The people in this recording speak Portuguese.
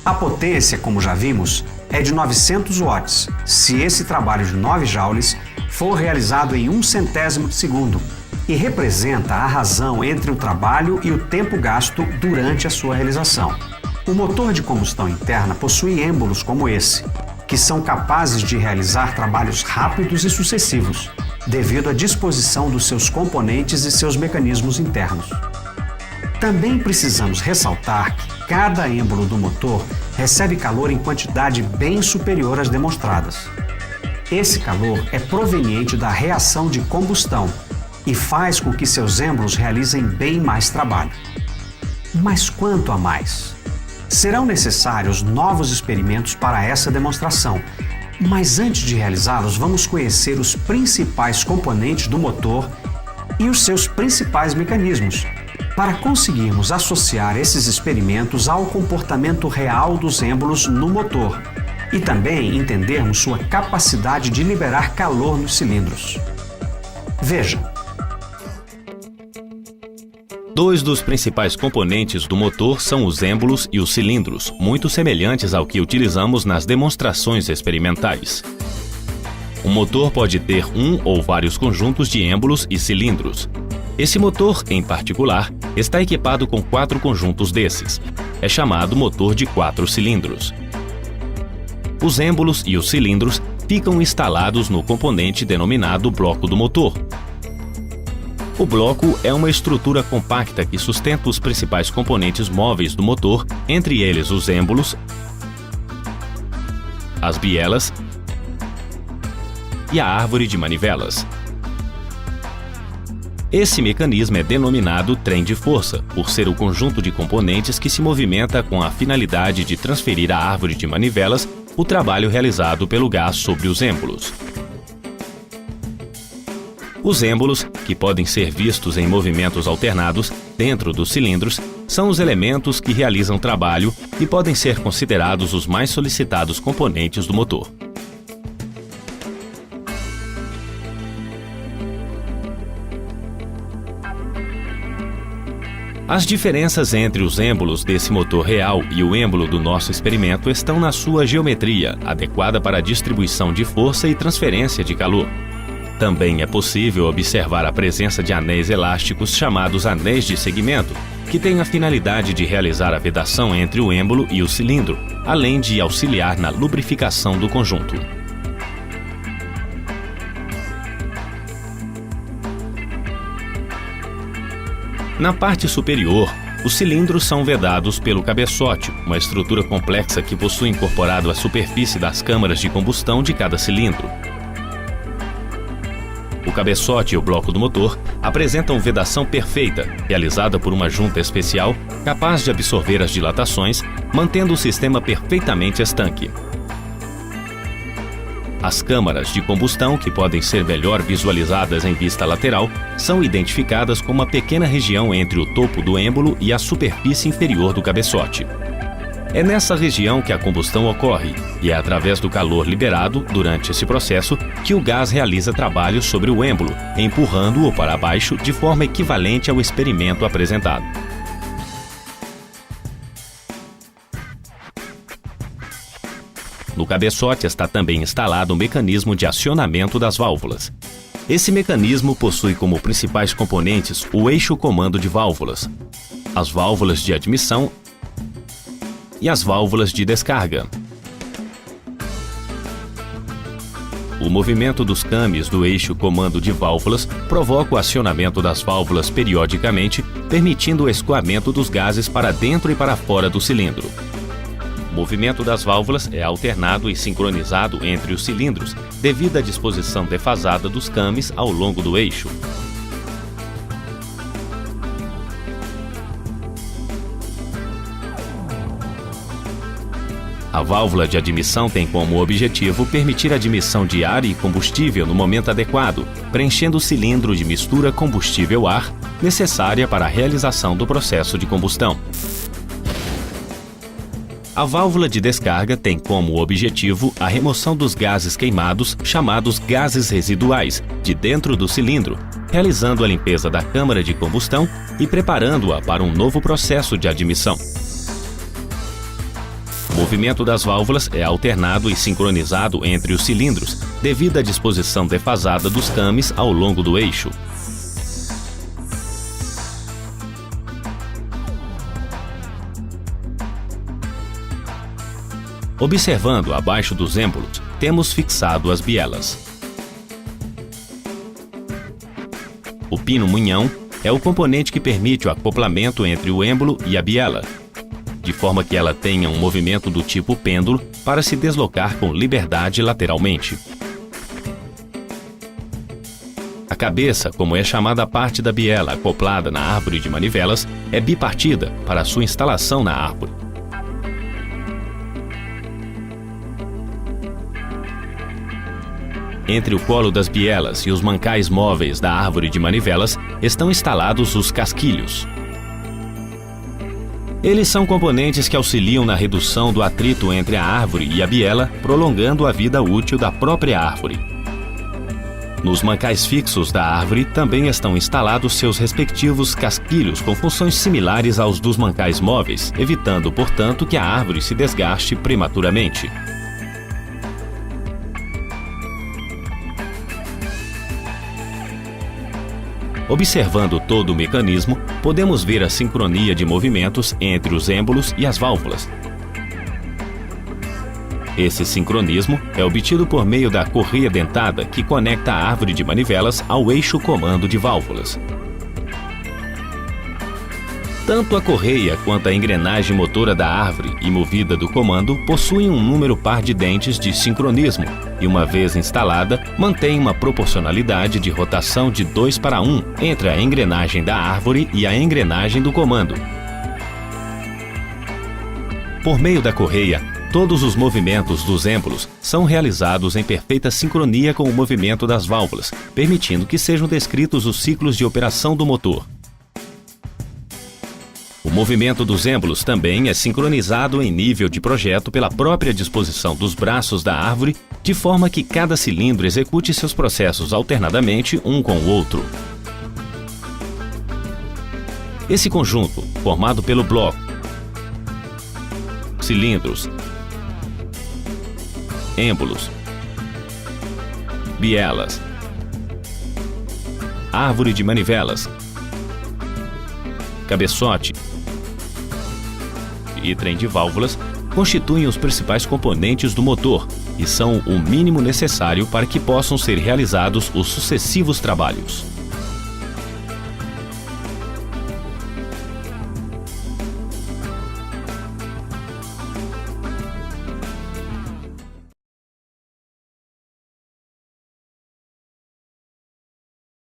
A potência, como já vimos, é de 900 watts, se esse trabalho de 9 joules for realizado em 1/100º de segundo, e representa a razão entre o trabalho e o tempo gasto durante a sua realização. O motor de combustão interna possui êmbolos como esse, que são capazes de realizar trabalhos rápidos e sucessivos, devido à disposição dos seus componentes e seus mecanismos internos. Também precisamos ressaltar que cada êmbolo do motor recebe calor em quantidade bem superior às demonstradas. Esse calor é proveniente da reação de combustão e faz com que seus êmbolos realizem bem mais trabalho. Mas quanto a mais? Serão necessários novos experimentos para essa demonstração, mas antes de realizá-los, vamos conhecer os principais componentes do motor e os seus principais mecanismos, para conseguirmos associar esses experimentos ao comportamento real dos êmbolos no motor e também entendermos sua capacidade de liberar calor nos cilindros. Veja. Dois dos principais componentes do motor são os êmbolos e os cilindros, muito semelhantes ao que utilizamos nas demonstrações experimentais. Um motor pode ter um ou vários conjuntos de êmbolos e cilindros. Esse motor, em particular, está equipado com 4 conjuntos desses. É chamado motor de 4 cilindros. Os êmbolos e os cilindros ficam instalados no componente denominado bloco do motor. O bloco é uma estrutura compacta que sustenta os principais componentes móveis do motor, entre eles os êmbolos, as bielas e a árvore de manivelas. Esse mecanismo é denominado trem de força, por ser o conjunto de componentes que se movimenta com a finalidade de transferir à árvore de manivelas o trabalho realizado pelo gás sobre os êmbolos. Os êmbolos, que podem ser vistos em movimentos alternados dentro dos cilindros, são os elementos que realizam trabalho e podem ser considerados os mais solicitados componentes do motor. As diferenças entre os êmbolos desse motor real e o êmbolo do nosso experimento estão na sua geometria, adequada para a distribuição de força e transferência de calor. Também é possível observar a presença de anéis elásticos chamados anéis de segmento, que têm a finalidade de realizar a vedação entre o êmbolo e o cilindro, além de auxiliar na lubrificação do conjunto. Na parte superior, os cilindros são vedados pelo cabeçote, uma estrutura complexa que possui incorporado a superfície das câmaras de combustão de cada cilindro. O cabeçote e o bloco do motor apresentam vedação perfeita, realizada por uma junta especial capaz de absorver as dilatações, mantendo o sistema perfeitamente estanque. As câmaras de combustão, que podem ser melhor visualizadas em vista lateral, são identificadas como uma pequena região entre o topo do êmbolo e a superfície inferior do cabeçote. É nessa região que a combustão ocorre, e é através do calor liberado durante esse processo que o gás realiza trabalho sobre o êmbolo, empurrando-o para baixo de forma equivalente ao experimento apresentado. No cabeçote está também instalado o mecanismo de acionamento das válvulas. Esse mecanismo possui como principais componentes o eixo comando de válvulas, as válvulas de admissão e as válvulas de descarga. O movimento dos câmbios do eixo comando de válvulas provoca o acionamento das válvulas periodicamente, permitindo o escoamento dos gases para dentro e para fora do cilindro. O movimento das válvulas é alternado e sincronizado entre os cilindros, devido à disposição defasada dos câmbios ao longo do eixo. A válvula de admissão tem como objetivo permitir a admissão de ar e combustível no momento adequado, preenchendo o cilindro de mistura combustível-ar necessária para a realização do processo de combustão. A válvula de descarga tem como objetivo a remoção dos gases queimados, chamados gases residuais, de dentro do cilindro, realizando a limpeza da câmara de combustão e preparando-a para um novo processo de admissão. movimento das válvulas é alternado e sincronizado entre os cilindros, devido à disposição defasada dos cames ao longo do eixo. Observando abaixo dos êmbolos, temos fixado as bielas. O pino munhão é o componente que permite o acoplamento entre o êmbolo e a biela, de forma que ela tenha um movimento do tipo pêndulo para se deslocar com liberdade lateralmente. A cabeça, como é chamada a parte da biela acoplada na árvore de manivelas, é bipartida para sua instalação na árvore. Entre o colo das bielas e os mancais móveis da árvore de manivelas estão instalados os casquilhos. Eles são componentes que auxiliam na redução do atrito entre a árvore e a biela, prolongando a vida útil da própria árvore. Nos mancais fixos da árvore também estão instalados seus respectivos casquilhos com funções similares aos dos mancais móveis, evitando, portanto, que a árvore se desgaste prematuramente. Observando todo o mecanismo, podemos ver a sincronia de movimentos entre os êmbolos e as válvulas. Esse sincronismo é obtido por meio da correia dentada que conecta a árvore de manivelas ao eixo comando de válvulas. Tanto a correia quanto a engrenagem motora da árvore e movida do comando possuem um número par de dentes de sincronismo e, uma vez instalada, mantém uma proporcionalidade de rotação de 2:1 entre a engrenagem da árvore e a engrenagem do comando. Por meio da correia, todos os movimentos dos êmbolos são realizados em perfeita sincronia com o movimento das válvulas, permitindo que sejam descritos os ciclos de operação do motor. O movimento dos êmbolos também é sincronizado em nível de projeto pela própria disposição dos braços da árvore, de forma que cada cilindro execute seus processos alternadamente um com o outro. Esse conjunto, formado pelo bloco, cilindros, êmbolos, bielas, árvore de manivelas, cabeçote e trem de válvulas, constituem os principais componentes do motor e são o mínimo necessário para que possam ser realizados os sucessivos trabalhos.